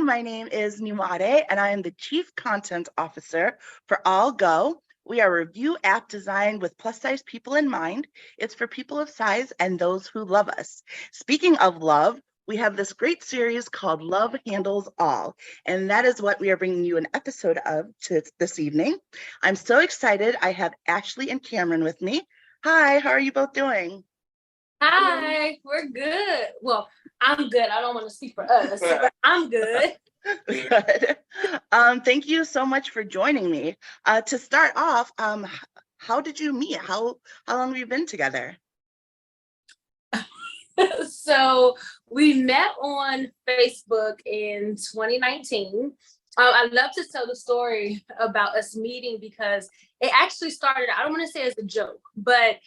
everyone. My name is Nyemade, and I am the Chief Content Officer for AllGo. We are a review app designed with plus-size people in mind. It's for people of size and those who love us. Speaking of love, we have this great series called Love Handles All, and that is what we are bringing you an episode of this evening. I'm so excited. I have Ashley and Cameron with me. Hi, how are you both doing? Hi, we're good. Well, I'm good. I don't want to speak for us, but I'm good. Good. Thank you so much for joining me. To start off, how did you meet? How long have you been together? So we met on Facebook in 2019. I love to tell the story about us meeting because it actually started, I don't want to say as a joke, but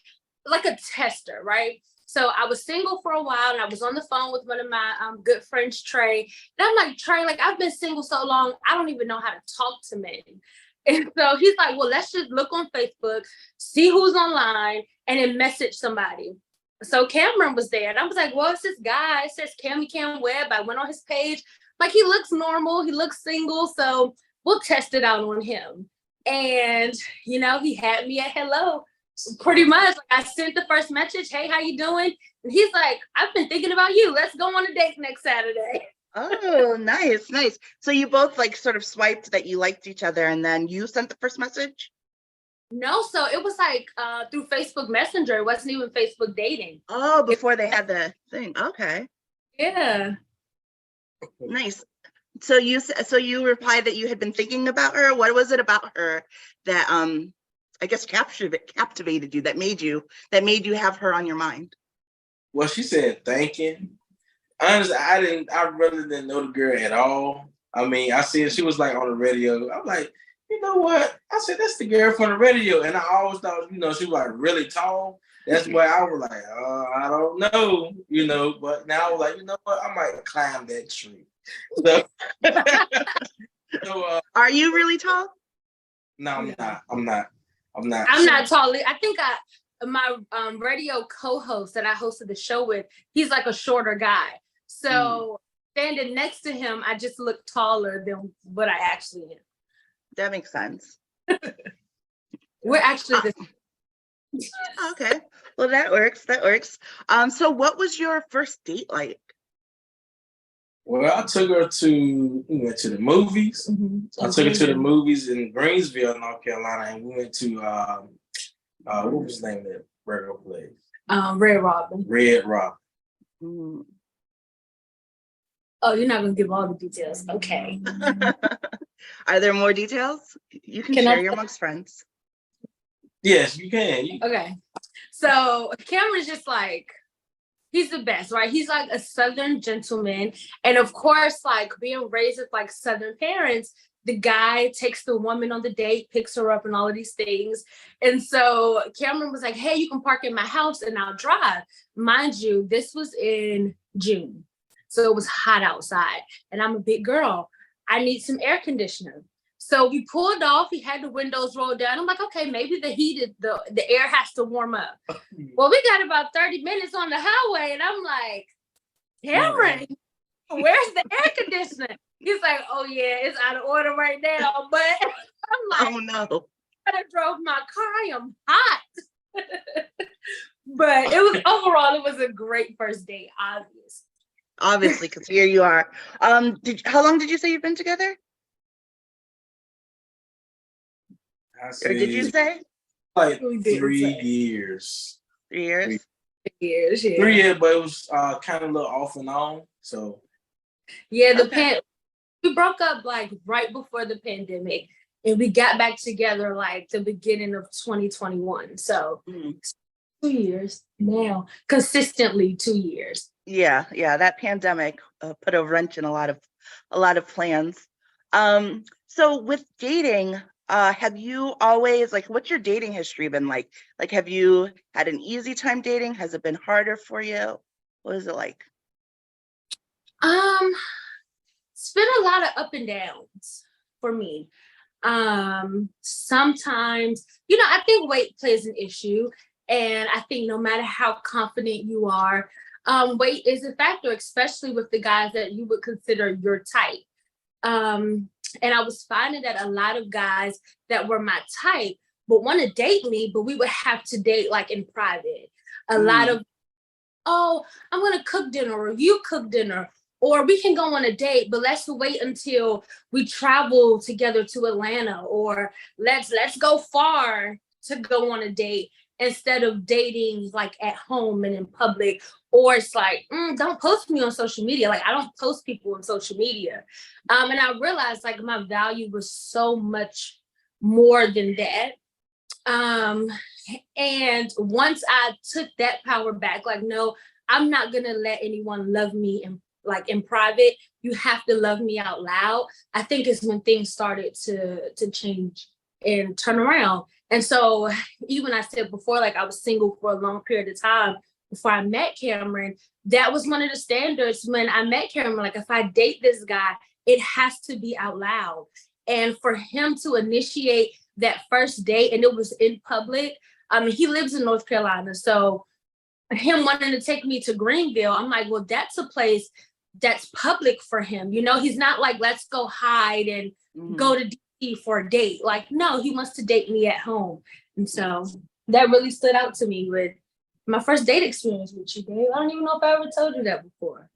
like a tester, right? So I was single for a while and I was on the phone with one of my good friends, Trey. And I'm like, Trey, like I've been single so long, I don't even know how to talk to men. And so he's like, well, let's just look on Facebook, see who's online, and then message somebody. So Cameron was there and I was like, well, it's this guy, it says Cam Webb. I went on his page. Like he looks normal, he looks single. So we'll test it out on him. And, you know, he had me at hello. Pretty much, like I sent the first message, hey, how you doing? And he's like, I've been thinking about you. Let's go on a date next Saturday. Oh, nice. So you both like sort of swiped that you liked each other and then you sent the first message? No, so it was like through Facebook Messenger. It wasn't even Facebook dating. Oh, before they had the thing. Okay. Yeah. Nice. So you replied that you had been thinking about her. What was it about her that I guess captivated you, that made you have her on your mind? Well, she said thinking. Honestly, I really didn't know the girl at all. I mean, I seen she was like on the radio. I'm like, you know what? I said, that's the girl from the radio. And I always thought, she was like really tall. That's why I was like, I don't know, but now I was like, you know what? I might climb that tree. So, are you really tall? No, I'm not. I'm not tall. I think my radio co-host that I hosted the show with, he's like a shorter guy. So standing next to him, I just look taller than what I actually am. That makes sense. We're actually okay. Well, that works. So what was your first date like? Well, I took her we went to the movies. Mm-hmm. I took her to the movies in Greensville, North Carolina, and we went to, what was the name of that burger place? Red Robin. Red Robin. Mm. Oh, you're not going to give all the details. Okay. Are there more details? You can share your amongst friends. Yes, you can. Okay. So Cameron's just like, he's the best, right? He's like a Southern gentleman. And of course, like being raised with like Southern parents, the guy takes the woman on the date, picks her up and all of these things. And so Cameron was like, hey, you can park in my house and I'll drive. Mind you, this was in June. So it was hot outside and I'm a big girl. I need some air conditioner. So we pulled off. He had the windows rolled down. I'm like, okay, maybe the air has to warm up. Well, we got about 30 minutes on the highway, and I'm like, Cameron, where's the air conditioner? He's like, oh yeah, it's out of order right now. But I'm like, oh no, I drove my car. I am hot. But overall, it was a great first date, obviously, because here you are. How long did you say you've been together? Or did you say? Like 3 years. 3 years? 3 years, yeah. 3 years, but it was kind of a little off and on. So yeah, we broke up like right before the pandemic, and we got back together like the beginning of 2021. So 2 years now, consistently 2 years. Yeah, that pandemic put a wrench in a lot of plans. So with dating, have you always, like, what's your dating history been like? Like, have you had an easy time dating? Has it been harder for you? What is it like? It's been a lot of up and downs for me. Sometimes, I think weight plays an issue. And I think no matter how confident you are, weight is a factor, especially with the guys that you would consider your type. And I was finding that a lot of guys that were my type would want to date me, but we would have to date like in private. A lot of, oh, I'm going to cook dinner, or you cook dinner, or we can go on a date, but let's wait until we travel together to Atlanta, or let's go far to go on a date, instead of dating like at home and in public. Or it's like, don't post me on social media. Like, I don't post people on social media. And I realized like my value was so much more than that. And once I took that power back, like, no, I'm not gonna let anyone love me in private. You have to love me out loud. I think it's when things started to change and turn around. And so even I said before, like, I was single for a long period of time before I met Cameron. That was one of the standards when I met Cameron. Like, if I date this guy, it has to be out loud. And for him to initiate that first date, and it was in public. He lives in North Carolina. So him wanting to take me to Greenville, I'm like, well, that's a place that's public for him. You know, he's not like, let's go hide and go to DC for a date. Like, no, he wants to date me at home. And so that really stood out to me with my first date experience with you, Dave. I don't even know if I ever told you that before.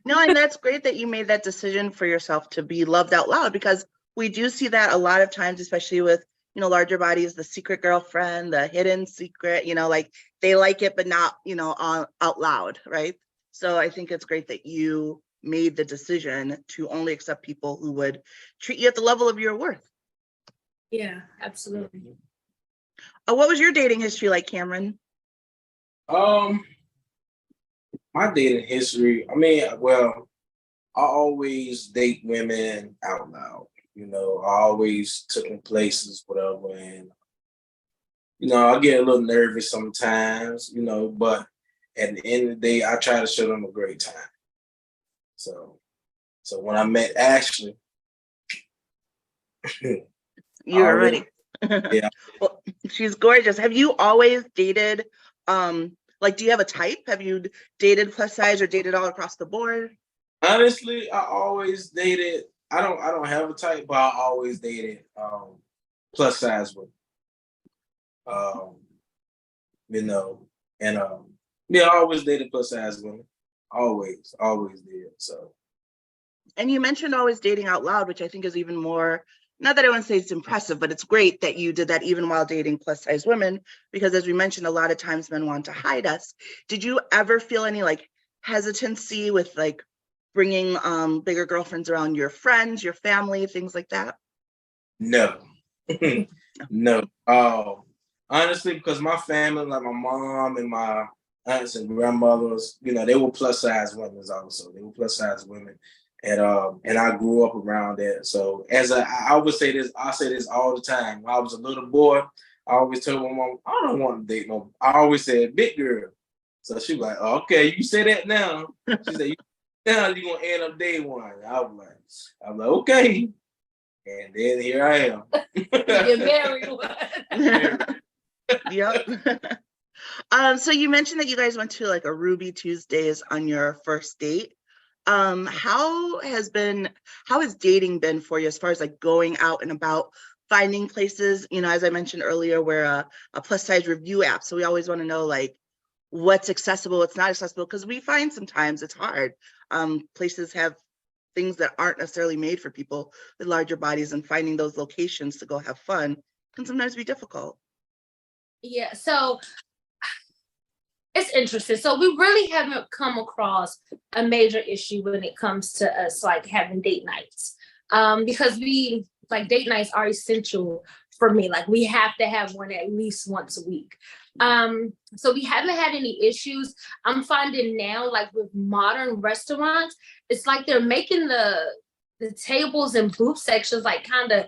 No, and that's great that you made that decision for yourself to be loved out loud, because we do see that a lot of times, especially with, you know, larger bodies, the secret girlfriend, the hidden secret, you know, like they like it, but not, you know, out loud, right? So I think it's great that you made the decision to only accept people who would treat you at the level of your worth. Yeah, absolutely. What was your dating history like, Cameron? My dating history, I mean, well, I always date women out loud. You know, I always took them places, whatever, and you know, I get a little nervous sometimes, you know, but at the end of the day, I try to show them a great time. So when I met Ashley, you were ready. Yeah. Well, she's gorgeous. Have you always dated, like, do you have a type? Have you dated plus size or dated all across the board? Honestly, I always dated, I don't have a type, but I always dated plus size women. You know, and yeah, I always dated plus size women. Always did. So. And you mentioned always dating out loud, which I think is even more, not that I want to say it's impressive, but it's great that you did that even while dating plus size women, because as we mentioned, a lot of times men want to hide us. Did you ever feel any like hesitancy with like bringing bigger girlfriends around your friends, your family, things like that? No. No. Honestly, because my family, like my mom and my aunts and grandmothers, you know, they were plus size women also. They were plus size women. And I grew up around that. So I would say this, I say this all the time. When I was a little boy, I always told my mom, I don't want to date no. I always said big girl. So she was like, oh, okay, you say that now. She said, now you're gonna end up day one. I'm like, okay. And then here I am. You're married one. Yep. So you mentioned that you guys went to like a Ruby Tuesdays on your first date. How has dating been for you as far as like going out and about, finding places? You know, as I mentioned earlier, we're a plus size review app, so we always want to know like what's accessible, what's not accessible, because we find sometimes it's hard. Places have things that aren't necessarily made for people with larger bodies, and finding those locations to go have fun can sometimes be difficult. Yeah, so it's interesting. So we really haven't come across a major issue when it comes to us like having date nights, because date nights are essential for me. Like, we have to have one at least once a week. So we haven't had any issues. I'm finding now, like with modern restaurants, it's like they're making the tables and booth sections like kind of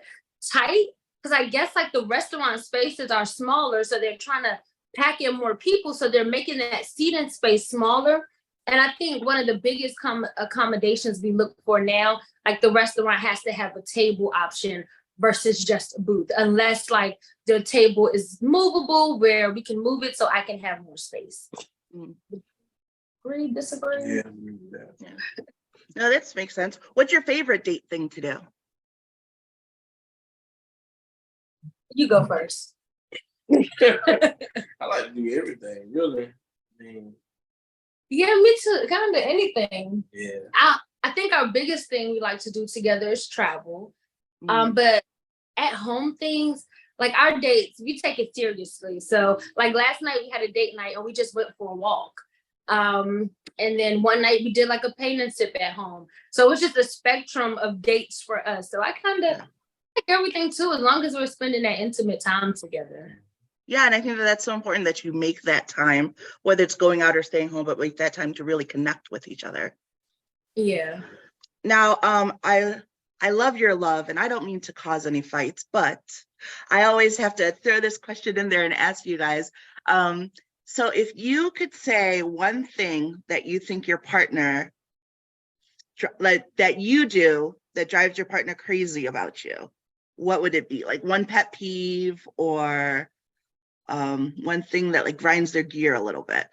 tight, because I guess like the restaurant spaces are smaller, so they're trying to pack in more people, so they're making that seating space smaller. And I think one of the biggest accommodations we look for now, like the restaurant has to have a table option versus just a booth, unless like the table is movable where we can move it so I can have more space. Agree, disagree? Yeah, I agree with that. No, this makes sense. What's your favorite date thing to do? You go first. I like to do everything, really. I mean, Yeah, me too. Kind of anything. yeah. I think our biggest thing we like to do together is travel. Mm. But at home things, like our dates, we take it seriously. So like last night we had a date night and we just went for a walk. And then one night we did like a paint and sip at home. So it was just a spectrum of dates for us. So I kind of like everything too, as long as we're spending that intimate time together. Yeah, and I think that that's so important that you make that time, whether it's going out or staying home, but make that time to really connect with each other. Yeah. Now, I love your love, and I don't mean to cause any fights, but I always have to throw this question in there and ask you guys. So if you could say one thing that you think your partner, like that you do that drives your partner crazy about you, what would it be? Like one pet peeve or one thing that like grinds their gear a little bit?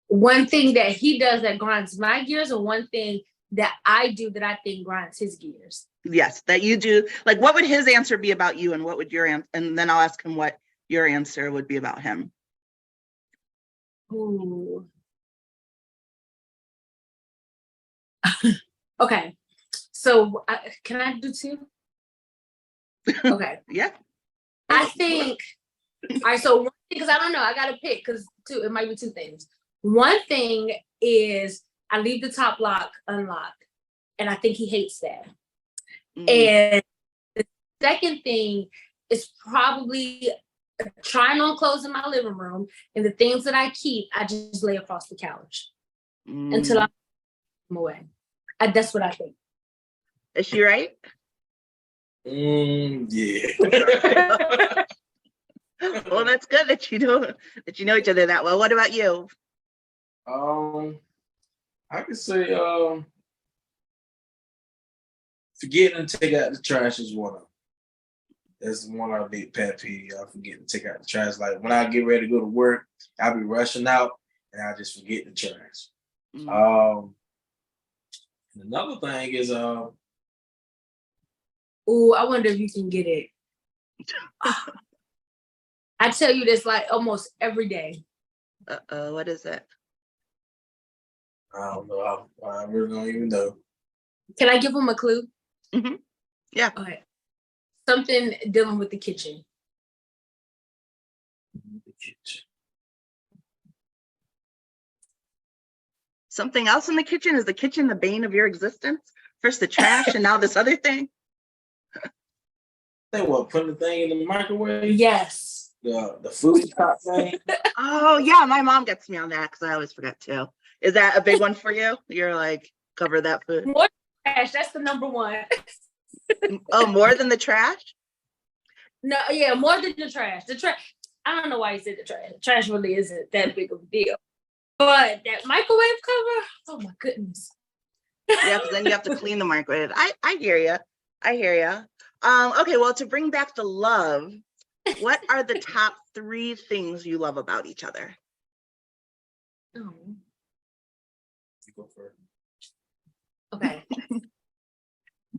One thing that he does that grinds my gears, or one thing that I do that I think grinds his gears? Yes, that you do. Like, what would his answer be about you, and what would your answer? And then I'll ask him what your answer would be about him. Ooh. Okay. So can I do two? Okay. Yeah. I think, all right, so one thing, because I don't know, I got to pick because two, it might be two things. One thing is I leave the top lock unlocked, and I think he hates that. And the second thing is probably trying on clothes in my living room, and the things that I keep, I just lay across the couch until I'm away. That's what I think. Is she right? Yeah. Well, that's good that you know each other that well. What about you? I could say forgetting to take out the trash is one of them. That's one of our big pet peeve. I forget to take out the trash. Like when I get ready to go to work, I'll be rushing out and I just forget the trash. And another thing is I wonder if you can get it. I tell you this like almost every day. What is it? I don't know. I really don't even know. Can I give him a clue? Mm-hmm. Yeah. Okay. Something dealing with the kitchen. The kitchen. Something else in the kitchen? Is the kitchen the bane of your existence? First the trash and now this other thing? They what, putting the thing in the microwave? Yes. The food top thing? Oh, yeah. My mom gets me on that because I always forget too. Is that a big one for you? You're like, cover that food. More trash. That's the number one. Oh, more than the trash? No, yeah, more than the trash. The trash. I don't know why you said the trash. The trash really isn't that big of a deal. But that microwave cover, oh my goodness. Yeah, because then you have to clean the microwave. I hear you. I hear you. Okay, well, to bring back the love, what are the top 3 things you love about each other? Oh. You go first. Okay.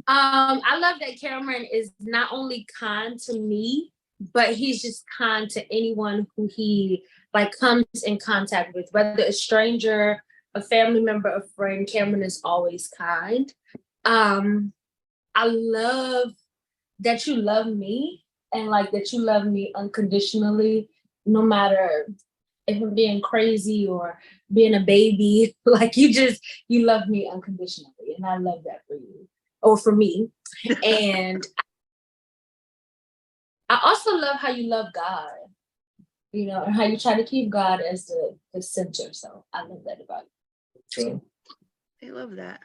I love that Cameron is not only kind to me, but he's just kind to anyone who he like comes in contact with, whether a stranger, a family member, a friend. Cameron is always kind. I love that you love me, and like that you love me unconditionally, no matter if I'm being crazy or being a baby. Like you love me unconditionally, and I love that for you. Or for me. And I also love how you love God, and how you try to keep God as the center. So I love that about you. Okay. I love that.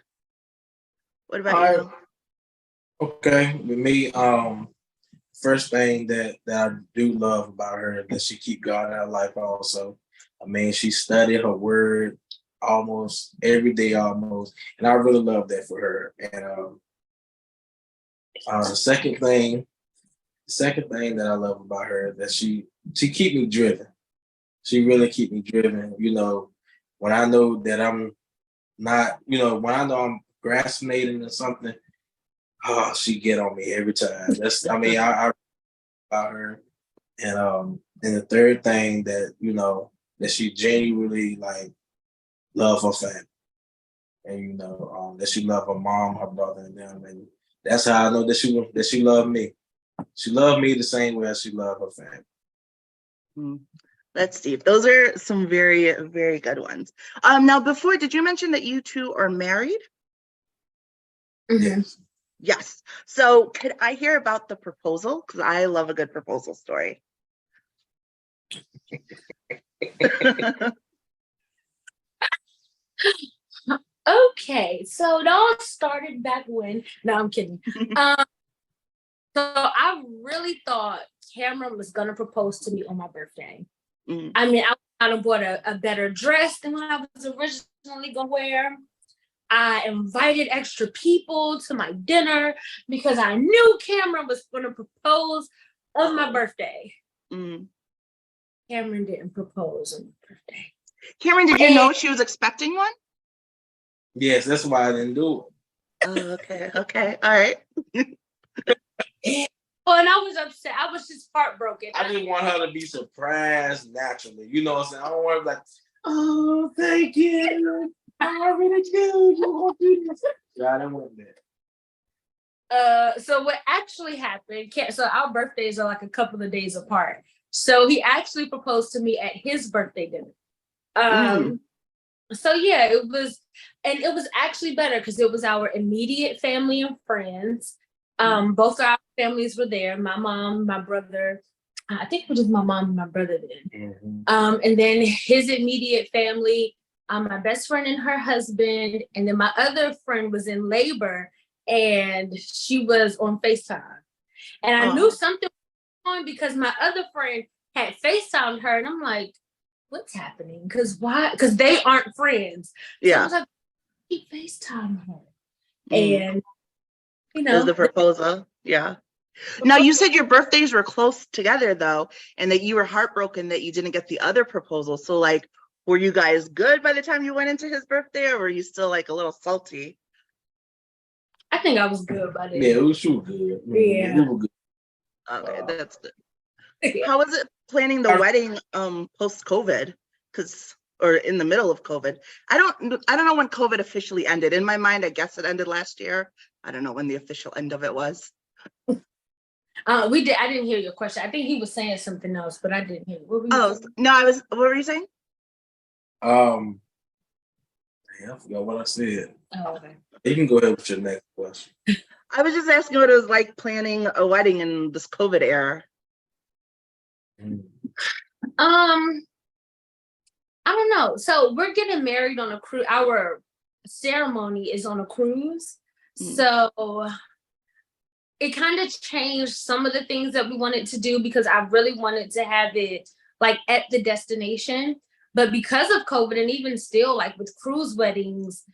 What about you? Okay, with me, first thing that I do love about her is that she keep God in her life also. I mean, she studied her word almost every day almost. And I really love that for her. And the second thing that I love about her is that she keep me driven. She really keep me driven. When I know that I'm not, you know, when I know I'm procrastinating or something, oh, she get on me every time. That's, I mean, I about her. And the third thing that, you know, that she genuinely like love her family. And you know, that she love her mom, her brother, and them. And that's how I know that she loved me. She loved me the same way as she loved her family. That's deep. Those are some very, very good ones. Now, before, did you mention that you two are married? Yes. Yes. So could I hear about the proposal? Because I love a good proposal story. Okay, so it all started back when. No, I'm kidding. So I really thought Cameron was gonna propose to me on my birthday. I mean, I kind of bought a better dress than what I was originally gonna wear. I invited extra people to my dinner because I knew Cameron was gonna propose on my birthday. Cameron didn't propose on my birthday. Cameron, did you know she was expecting one? Yes, that's why I didn't do it. Oh, okay. Okay. All right. Oh, and I was upset. I was just heartbroken. I just want her to be surprised naturally. You know what I'm saying? I don't want to be like, oh, thank you. I really do. You won't do this. I don't want that. So what actually happened, so our birthdays are like a couple of days apart. So he actually proposed to me at his birthday dinner. So yeah, it was actually better because it was our immediate family and friends. Both our families were there. My mom, my brother. I think it was just my mom and my brother then. And then his immediate family, my best friend and her husband, and then my other friend was in labor and she was on FaceTime. And I knew something was on because my other friend had FaceTimed her, and I'm like, what's happening? Because why? Because they aren't friends. Yeah. So I was like, he FaceTimed her. And you know, it was the proposal. Yeah. Now, you said your birthdays were close together though, and that you were heartbroken that you didn't get the other proposal. So like, were you guys good by the time you went into his birthday, or were you still like a little salty? I think I was good by then. Yeah, it was good. Yeah. We were good. Okay, that's good. How was it planning the wedding post-COVID? Or in the middle of COVID? I don't know when COVID officially ended. In my mind, I guess it ended last year. I don't know when the official end of it was. I didn't hear your question. I think he was saying something else, but I didn't hear. What were you saying? No, what were you saying? I forgot what I said. Oh, okay. You can go ahead with your next question. I was just asking what it was like planning a wedding in this COVID era. I don't know. So we're getting married on a cruise. Our ceremony is on a cruise. So it kind of changed some of the things that we wanted to do because I really wanted to have it like at the destination. But because of COVID, and even still like with cruise weddings,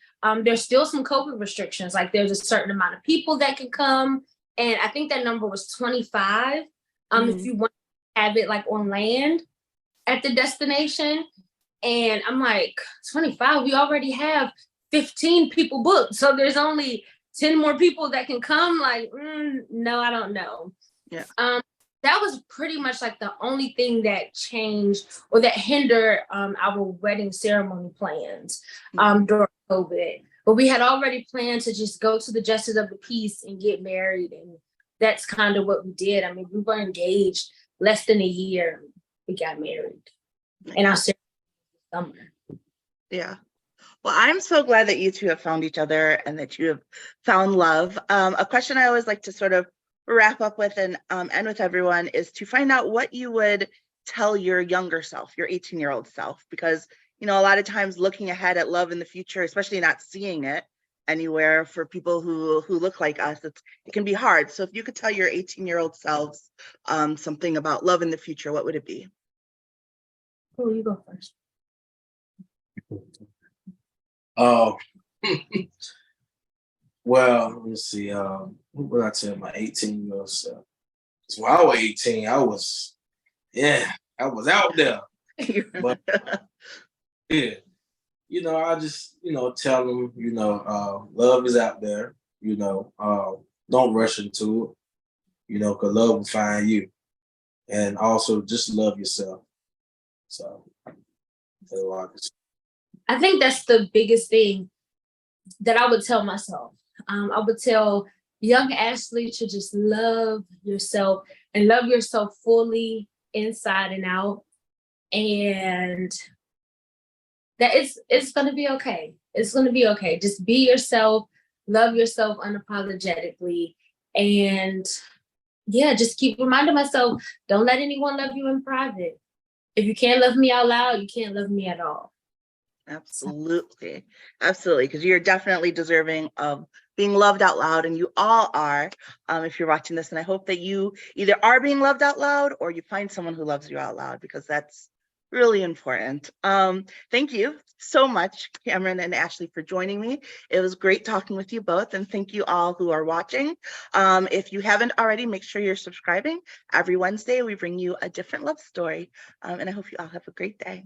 there's still some COVID restrictions. Like there's a certain amount of people that can come. And I think that number was 25. If you want to have it like on land at the destination. And I'm like, 25, we already have 15 people booked. So there's only 10 more people that can come. Like, no, I don't know. Yeah. That was pretty much like the only thing that changed or that hindered our wedding ceremony plans during COVID. But we had already planned to just go to the Justice of the Peace and get married. And that's kind of what we did. I mean, we were engaged less than a year. We got married. And our ceremony was summer. Yeah. Well, I'm so glad that you two have found each other and that you have found love. A question I always like to sort of wrap up with and end with everyone is to find out what you would tell your younger self, your 18-year-old self, because, you know, a lot of times looking ahead at love in the future, especially not seeing it anywhere for people who look like us, it can be hard. So if you could tell your 18-year-old selves something about love in the future, what would it be? Oh, you go first. Well, let's see. What would I tell my 18-year-old self? So when I was 18, I was out there. But yeah. I just, tell them, love is out there, don't rush into it, because love will find you. And also just love yourself. So that's all I can say. I think that's the biggest thing that I would tell myself. I would tell young Ashley to just love yourself and love yourself fully inside and out. And that it's going to be okay. It's going to be okay. Just be yourself, love yourself unapologetically. And yeah, just keep reminding myself, don't let anyone love you in private. If you can't love me out loud, you can't love me at all. Absolutely. Absolutely. Because you're definitely deserving of being loved out loud, and you all are, if you're watching this. And I hope that you either are being loved out loud or you find someone who loves you out loud, because that's really important. Thank you so much, Cameron and Ashley, for joining me. It was great talking with you both, and thank you all who are watching. If you haven't already, make sure you're subscribing. Every Wednesday, we bring you a different love story, and I hope you all have a great day.